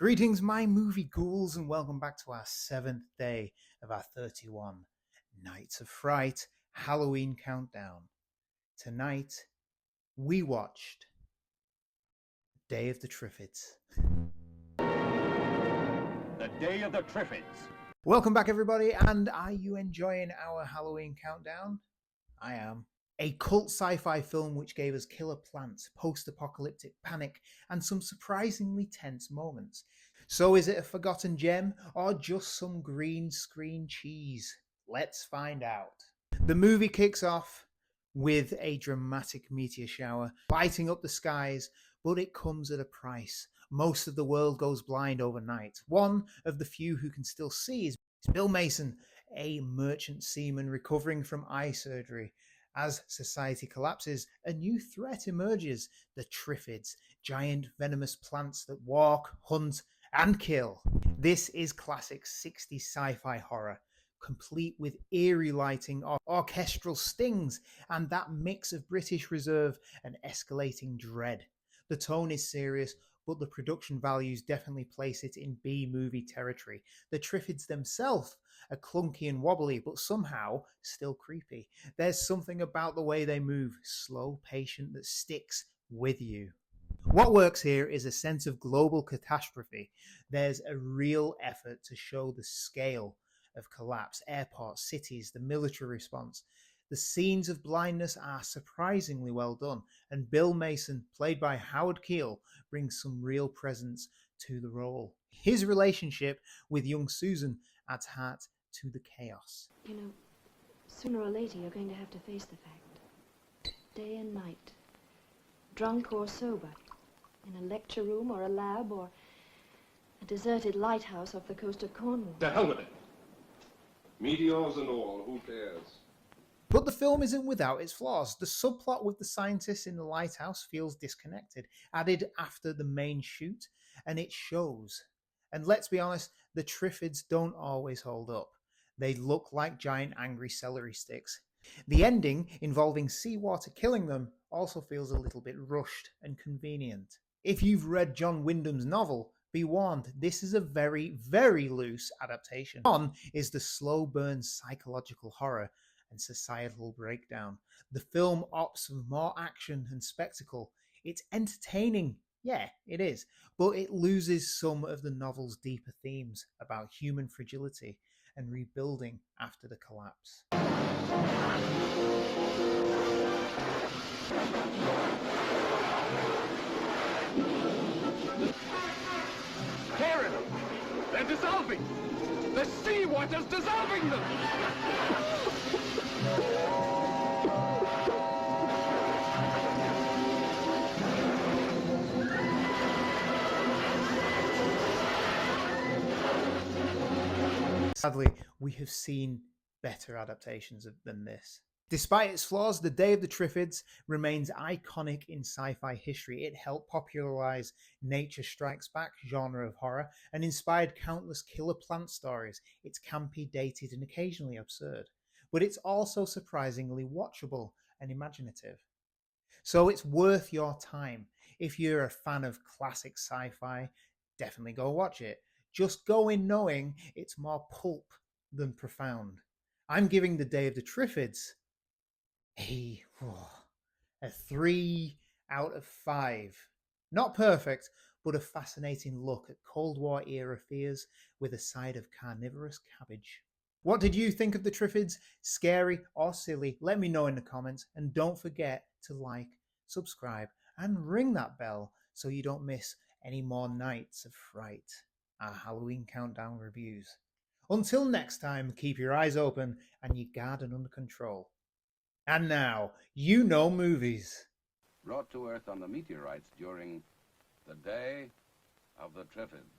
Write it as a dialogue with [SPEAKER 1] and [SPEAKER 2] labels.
[SPEAKER 1] Greetings, my movie ghouls, and welcome back to our 7th day of our 31 Nights of Fright Halloween countdown. Tonight, we watched Day of the Triffids.
[SPEAKER 2] The Day of the Triffids.
[SPEAKER 1] Welcome back, everybody, and are you enjoying our Halloween countdown? I am. A cult sci-fi film which gave us killer plants, post-apocalyptic panic, and some surprisingly tense moments. So is it a forgotten gem, or just some green screen cheese? Let's find out. The movie kicks off with a dramatic meteor shower, lighting up the skies, but it comes at a price. Most of the world goes blind overnight. One of the few who can still see is Bill Mason, a merchant seaman recovering from eye surgery. As society collapses, a new threat emerges: the Triffids, giant venomous plants that walk, hunt, and kill. This is classic 60s sci-fi horror, complete with eerie lighting, orchestral stings, and that mix of British reserve and escalating dread. The tone is serious, but the production values definitely place it in B-movie territory. The Triffids themselves are clunky and wobbly, but somehow still creepy. There's something about the way they move, slow, patient, that sticks with you. What works here is a sense of global catastrophe. There's a real effort to show the scale of collapse, airports, cities, the military response. The scenes of blindness are surprisingly well done, and Bill Mason, played by Howard Keel, brings some real presence to the role. His relationship with young Susan adds heart to the chaos.
[SPEAKER 3] You know, sooner or later you're going to have to face the fact. Day and night. Drunk or sober. In a lecture room or a lab or a deserted lighthouse off the coast of Cornwall.
[SPEAKER 4] To hell with it. Meteors and all, who cares?
[SPEAKER 1] But the film isn't without its flaws. The subplot with the scientists in the lighthouse feels disconnected, added after the main shoot, and it shows. And let's be honest, the Triffids don't always hold up. They look like giant angry celery sticks. The ending, involving seawater killing them, also feels a little bit rushed and convenient. If you've read John Wyndham's novel, be warned, this is a very, very loose adaptation. One is the slow burn psychological horror and societal breakdown. The film opts for more action and spectacle. It's entertaining, yeah, it is, but it loses some of the novel's deeper themes about human fragility and rebuilding after the collapse.
[SPEAKER 4] Karen! They're dissolving! The seawater's dissolving them!
[SPEAKER 1] Sadly, we have seen better adaptations than this. Despite its flaws, The Day of the Triffids remains iconic in sci-fi history. It helped popularize Nature Strikes Back genre of horror and inspired countless killer plant stories. It's campy, dated, and occasionally absurd, but it's also surprisingly watchable and imaginative. So it's worth your time. If you're a fan of classic sci-fi, definitely go watch it. Just go in knowing it's more pulp than profound. I'm giving The Day of the Triffids a 3 out of 5. Not perfect, but a fascinating look at Cold War era fears with a side of carnivorous cabbage. What did you think of the Triffids? Scary or silly? Let me know in the comments, and don't forget to like, subscribe, and ring that bell so you don't miss any more Nights of Fright, our Halloween countdown reviews. Until next time, keep your eyes open and your garden under control. And now, you know movies.
[SPEAKER 5] Brought to Earth on the meteorites during the Day of the Triffids.